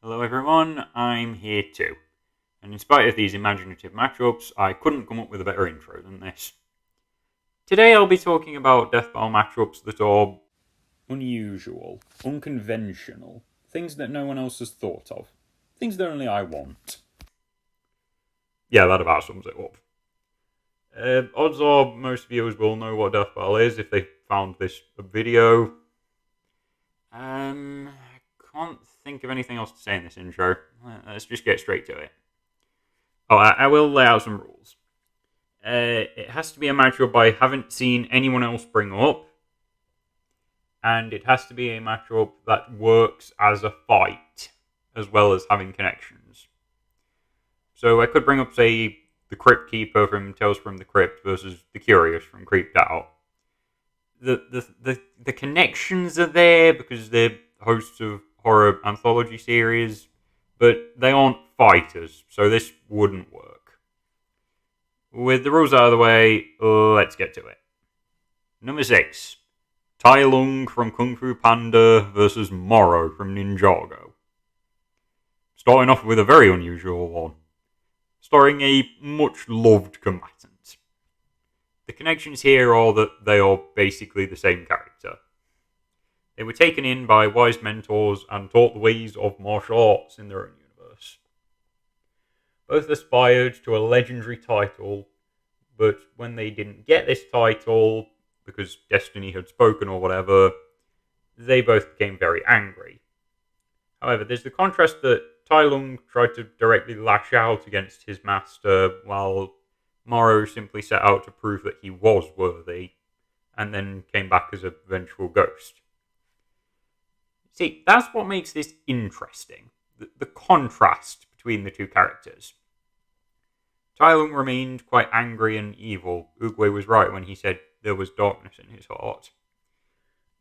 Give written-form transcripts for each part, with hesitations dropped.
Hello everyone, I'm here too. And in spite of these imaginative matchups, I couldn't come up with a better intro than this. Today I'll be talking about death battle matchups that are unusual, unconventional, things that no one else has thought of, things that only I want. Yeah, that about sums it up. Odds are most viewers will know what death battle is if they found this video. I can't think of anything else to say in this intro. Let's just get straight to it. Oh, I will lay out some rules. It has to be a matchup I haven't seen anyone else bring up, and it has to be a matchup that works as a fight, as well as having connections. So I could bring up, say, the Crypt Keeper from Tales from the Crypt versus the Curious from Creeped Out. The connections are there because they're hosts of horror anthology series, but they aren't fighters, so this wouldn't work. With the rules out of the way, let's get to it. Number 6. Tai Lung from Kung Fu Panda versus Morrow from Ninjago. Starting off with a very unusual one, starring a much-loved combatant. The connections here are that they are basically the same character. They were taken in by wise mentors and taught the ways of martial arts in their own universe. Both aspired to a legendary title, but when they didn't get this title, because Destiny had spoken or whatever, they both became very angry. However, there's the contrast that Tai Lung tried to directly lash out against his master, while Morrow simply set out to prove that he was worthy, and then came back as a vengeful ghost. See, that's what makes this interesting, the contrast between the two characters. Tai Lung remained quite angry and evil. Oogway was right when he said there was darkness in his heart.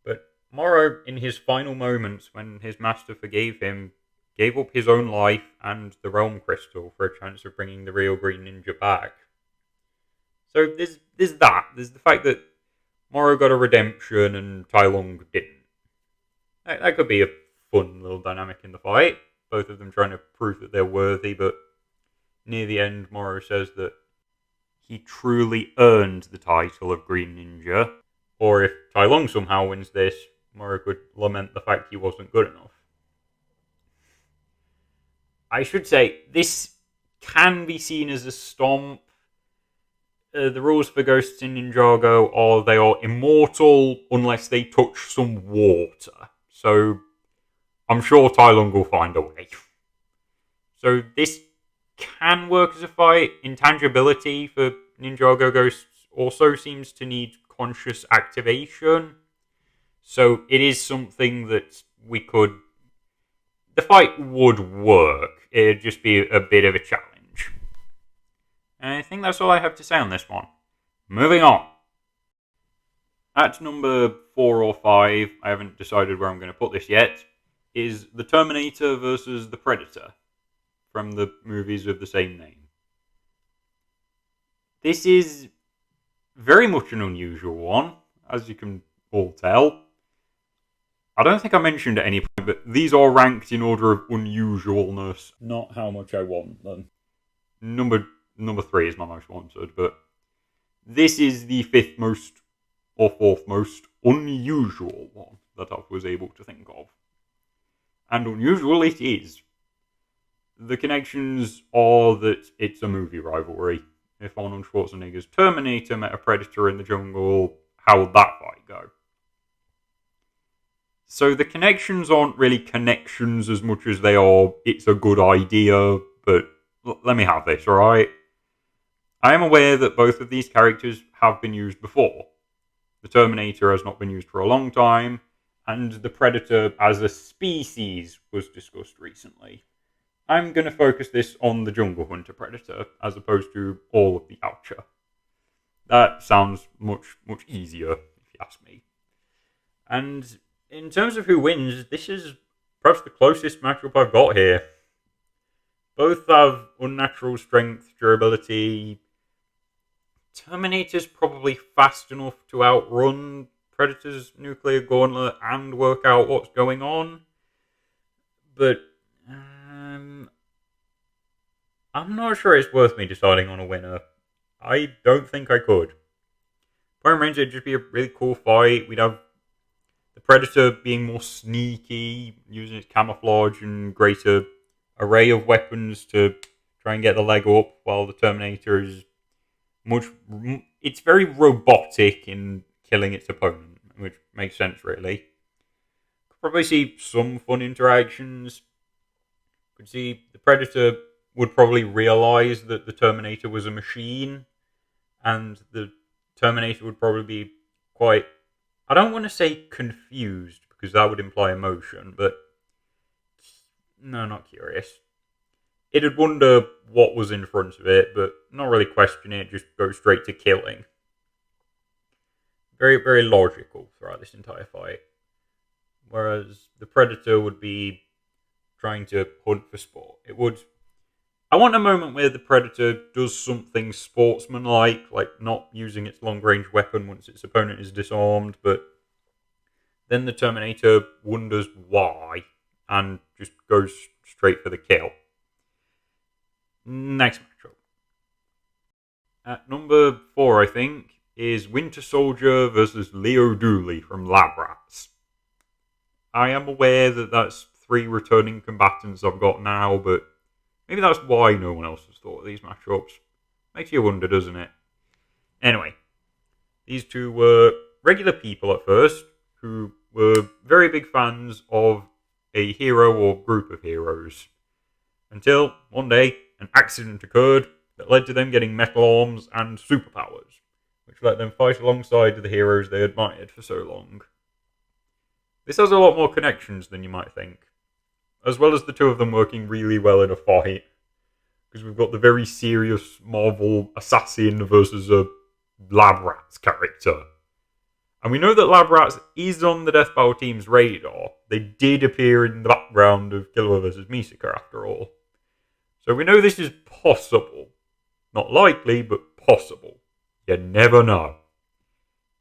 But Morrow, in his final moments when his master forgave him, gave up his own life and the Realm Crystal for a chance of bringing the real Green Ninja back. So there's that. There's the fact that Morrow got a redemption and Tai Lung didn't. That could be a fun little dynamic in the fight. Both of them trying to prove that they're worthy, but near the end, Morrow says that he truly earned the title of Green Ninja, or if Tai Lung somehow wins this, Morrow could lament the fact he wasn't good enough. I should say, this can be seen as a stomp. The rules for ghosts in Ninjago are they are immortal unless they touch some water. So I'm sure Tai Lung will find a way. So this can work as a fight. Intangibility for Ninjago ghosts also seems to need conscious activation. So it is something that we could... The fight would work. It'd just be a bit of a challenge. And I think that's all I have to say on this one. Moving on. At number 4 or 5, I haven't decided where I'm going to put this yet, is The Terminator versus The Predator from the movies of the same name. This is very much an unusual one, as you can all tell. I don't think I mentioned at any point, but these are ranked in order of unusualness, not how much I want them. Number 3 is my most wanted, but this is the 5th most or 4th most unusual one that I was able to think of. And unusual it is. The connections are that it's a movie rivalry. If Arnold Schwarzenegger's Terminator met a Predator in the jungle, how would that fight go? So the connections aren't really connections as much as they are, it's a good idea, but let me have this, alright? I am aware that both of these characters have been used before. The Terminator has not been used for a long time, and the Predator as a species was discussed recently. I'm going to focus this on the Jungle Hunter Predator, as opposed to all of the Yautja. That sounds much easier, if you ask me. And in terms of who wins, this is perhaps the closest matchup I've got here. Both have unnatural strength, durability. Terminator's probably fast enough to outrun Predator's nuclear gauntlet and work out what's going on. But I'm not sure it's worth me deciding on a winner. I don't think I could. Power Ranger would just be a really cool fight. We'd have the Predator being more sneaky, using its camouflage and greater array of weapons to try and get the leg up, while the Terminator is much. It's very robotic in killing its opponent, which makes sense, really. Could probably see some fun interactions. Could see the Predator would probably realize that the Terminator was a machine, and the Terminator would probably be quite. I don't want to say confused because that would imply emotion, but no, not curious. It'd wonder what was in front of it, but not really question it, just go straight to killing. Very, very logical throughout this entire fight. Whereas the Predator would be trying to hunt for sport. It would. I want a moment where the Predator does something sportsmanlike, like not using its long range weapon once its opponent is disarmed, but then the Terminator wonders why and just goes straight for the kill. Next matchup. At number 4, I think, is Winter Soldier versus Leo Dooley from Lab Rats. I am aware that that's 3 returning combatants I've got now, but maybe that's why no one else has thought of these matchups. Makes you wonder, doesn't it? Anyway, these two were regular people at first who were very big fans of a hero or group of heroes. Until one day, an accident occurred that led to them getting metal arms and superpowers, which let them fight alongside the heroes they admired for so long. This has a lot more connections than you might think, as well as the two of them working really well in a fight, because we've got the very serious Marvel assassin versus a Lab Rats character. And we know that Lab Rats is on the Death Battle team's radar. They did appear in the background of Killua vs. Misaka, after all. So we know this is possible. Not likely, but possible. You never know.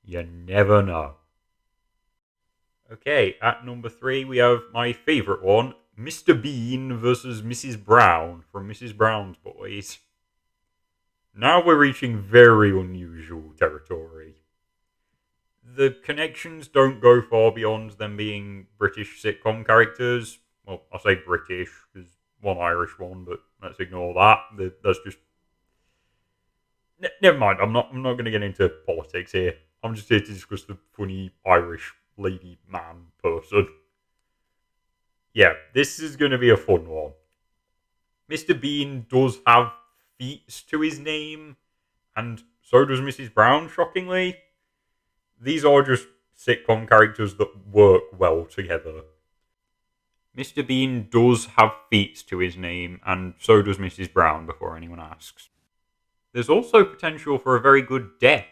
You never know. Okay, at number 3, we have my favourite one, Mr. Bean versus Mrs. Brown from Mrs. Brown's Boys. Now we're reaching very unusual territory. The connections don't go far beyond them being British sitcom characters. Well, I say British, there's one Irish one, but let's ignore that. That's just... Never mind, I'm not going to get into politics here. I'm just here to discuss the funny Irish lady man person. Yeah, this is going to be a fun one. Mr. Bean does have feats to his name, and so does Mrs. Brown, shockingly. These are just sitcom characters that work well together. Mr. Bean does have feats to his name, and so does Mrs. Brown, before anyone asks. There's also potential for a very good death.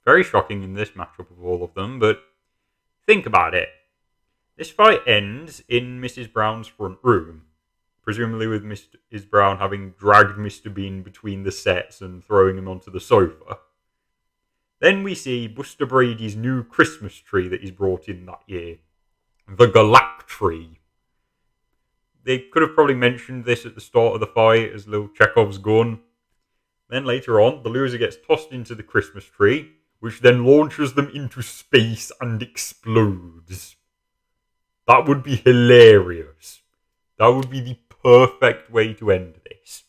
Very shocking in this matchup of all of them, but think about it. This fight ends in Mrs. Brown's front room, presumably with Mrs. Brown having dragged Mr. Bean between the sets and throwing him onto the sofa. Then we see Buster Brady's new Christmas tree that he's brought in that year. The Galactree. They could have probably mentioned this at the start of the fight as little Chekhov's gun. Then later on, the loser gets tossed into the Christmas tree, which then launches them into space and explodes. That would be hilarious. That would be the perfect way to end this.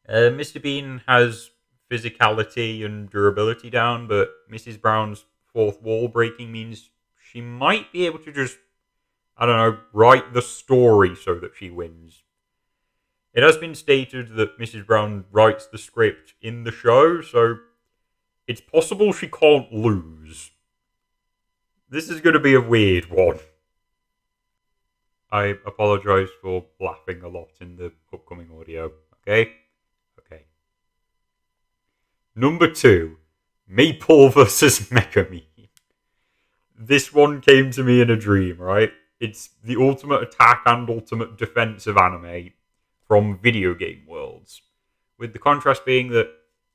Mr. Bean has physicality and durability down, but Mrs. Brown's fourth wall breaking means she might be able to just, I don't know, write the story so that she wins. It has been stated that Mrs. Brown writes the script in the show, so it's possible she can't lose. This is going to be a weird one. I apologise for laughing a lot in the upcoming audio, okay? Okay. Number 2, Maple versus Megumin. This one came to me in a dream, right? It's the ultimate attack and ultimate defense of anime from video game worlds. With the contrast being that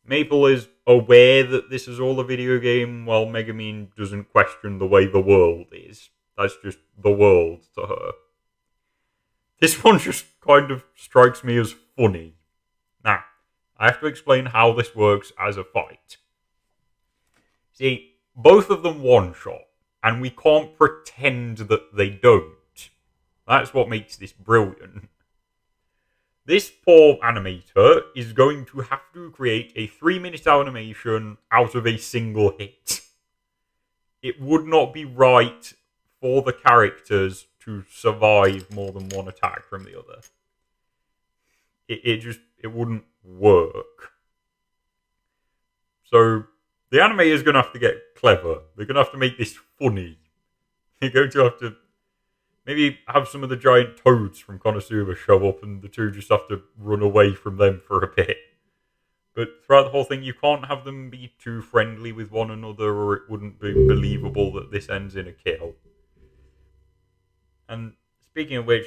Maple is aware that this is all a video game, while Megumin doesn't question the way the world is. That's just the world to her. This one just kind of strikes me as funny. Now, I have to explain how this works as a fight. See, both of them one-shot, and we can't pretend that they don't. That's what makes this brilliant. This poor animator is going to have to create a 3-minute animation out of a single hit. It would not be right for the characters to survive more than one attack from the other. It wouldn't work. So the animator is going to have to get clever. They're going to have to make this funny. They're going to have to maybe have some of the giant toads from Konosuba show up and the two just have to run away from them for a bit. But throughout the whole thing, you can't have them be too friendly with one another or it wouldn't be believable that this ends in a kill. And speaking of which,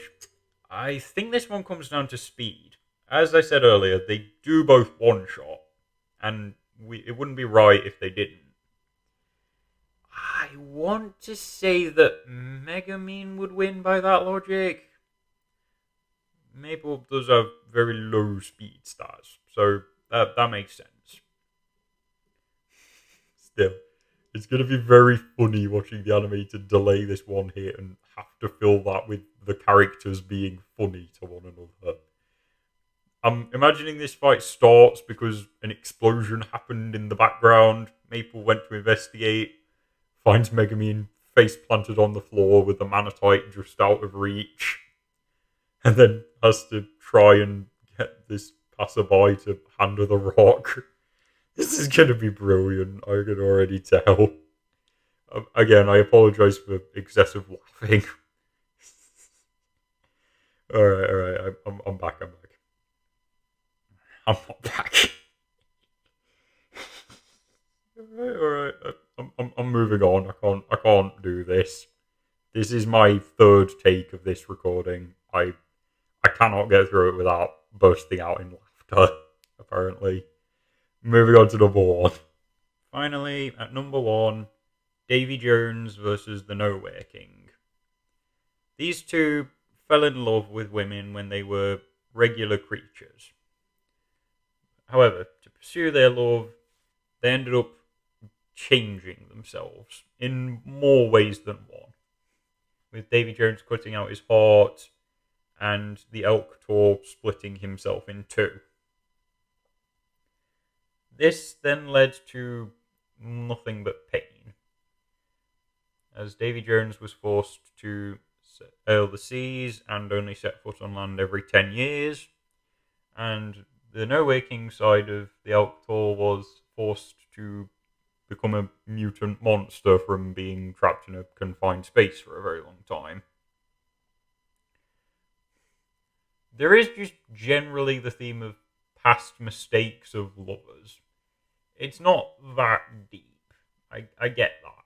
I think this one comes down to speed. As I said earlier, they do both one-shot, and it wouldn't be right if they didn't. I want to say that Megumin would win by that logic. Maple does have very low speed stats, so that makes sense. Still, it's going to be very funny watching the animator delay this one hit and have to fill that with the characters being funny to one another. I'm imagining this fight starts because an explosion happened in the background. Maple went to investigate, finds Megumin face planted on the floor with the Manatite just out of reach, and then has to try and get this passerby to hand her the rock. This is going to be brilliant, I can already tell. Again, I apologise for excessive laughing. Alright, I'm back. I'm not back. Alright, I'm moving on. I can't do this. This is my third take of this recording. I cannot get through it without bursting out in laughter, apparently. Moving on to number one. Finally, at number one, Davy Jones versus the Nowhere King. These two fell in love with women when they were regular creatures. However, to pursue their love, they ended up changing themselves in more ways than one. With Davy Jones cutting out his heart and the Elk Tor splitting himself in two. This then led to nothing but pain, as Davy Jones was forced to sail the seas and only set foot on land every 10 years, and the Nowhere King side of the Elk Tor was forced to become a mutant monster from being trapped in a confined space for a very long time. There is just generally the theme of past mistakes of lovers. It's not that deep. I get that.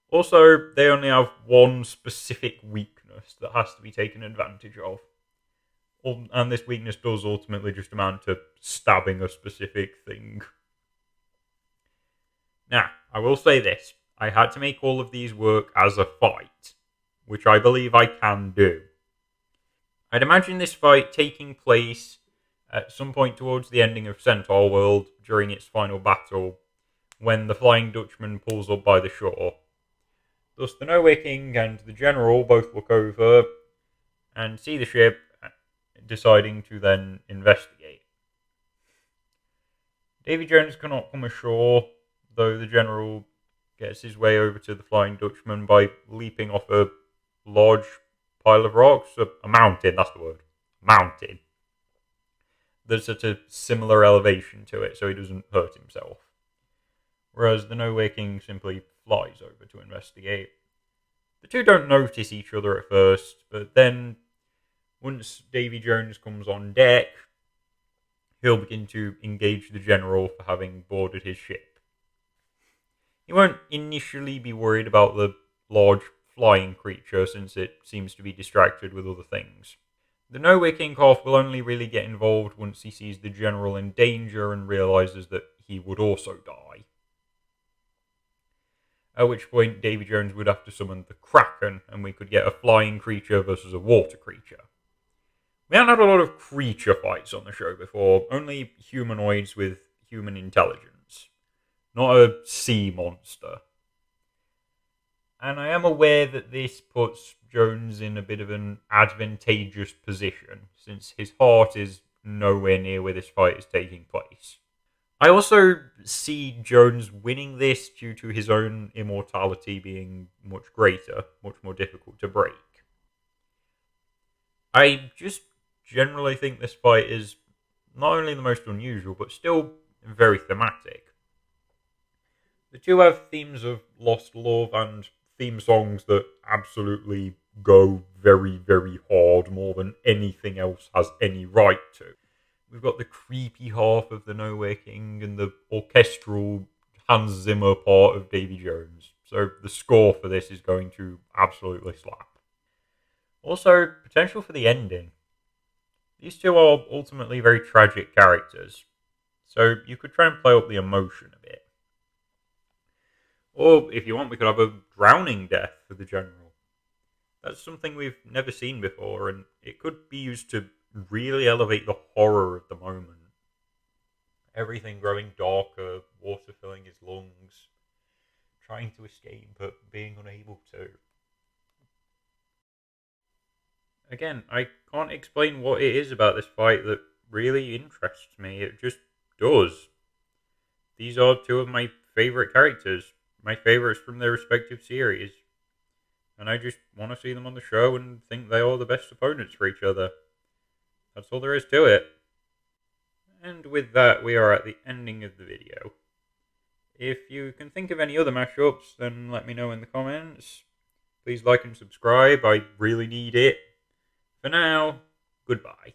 Also, they only have one specific weakness that has to be taken advantage of. And this weakness does ultimately just amount to stabbing a specific thing. Now, I will say this. I had to make all of these work as a fight, which I believe I can do. I'd imagine this fight taking place at some point towards the ending of Centaur World during its final battle, when the Flying Dutchman pulls up by the shore. Thus, the Nowhere King and the General both look over and see the ship, deciding to then investigate. Davy Jones cannot come ashore, though the General gets his way over to the Flying Dutchman by leaping off a large pile of rocks. A mountain, that's the word. Mountain. There's such a similar elevation to it, so he doesn't hurt himself. Whereas the Nowhere King simply flies over to investigate. The two don't notice each other at first, but then once Davy Jones comes on deck, he'll begin to engage the General for having boarded his ship. He won't initially be worried about the large flying creature, since it seems to be distracted with other things. The Nowhere King half will only really get involved once he sees the General in danger and realises that he would also die. at which point Davy Jones would have to summon the Kraken, and we could get a flying creature versus a water creature. We haven't had a lot of creature fights on the show before, only humanoids with human intelligence, not a sea monster. And I am aware that this puts Jones in a bit of an advantageous position, since his heart is nowhere near where this fight is taking place. I also see Jones winning this due to his own immortality being much greater, much more difficult to break. I just generally think this fight is not only the most unusual, but still very thematic. The two have themes of lost love and theme songs that absolutely go very, very hard, more than anything else has any right to. We've got the creepy half of the Nowhere King and the orchestral Hans Zimmer part of Davy Jones. So the score for this is going to absolutely slap. Also, potential for the ending. These two are ultimately very tragic characters, so you could try and play up the emotion a bit. Or, if you want, we could have a drowning death for the general. That's something we've never seen before, and it could be used to really elevate the horror of the moment. Everything growing darker, water filling his lungs, trying to escape but being unable to. Again, I can't explain what it is about this fight that really interests me. It just does. These are two of my favourite characters, my favourites from their respective series. And I just want to see them on the show and think they are the best opponents for each other. That's all there is to it. And with that, we are at the ending of the video. If you can think of any other mashups, then let me know in the comments. Please like and subscribe, I really need it. For now, goodbye.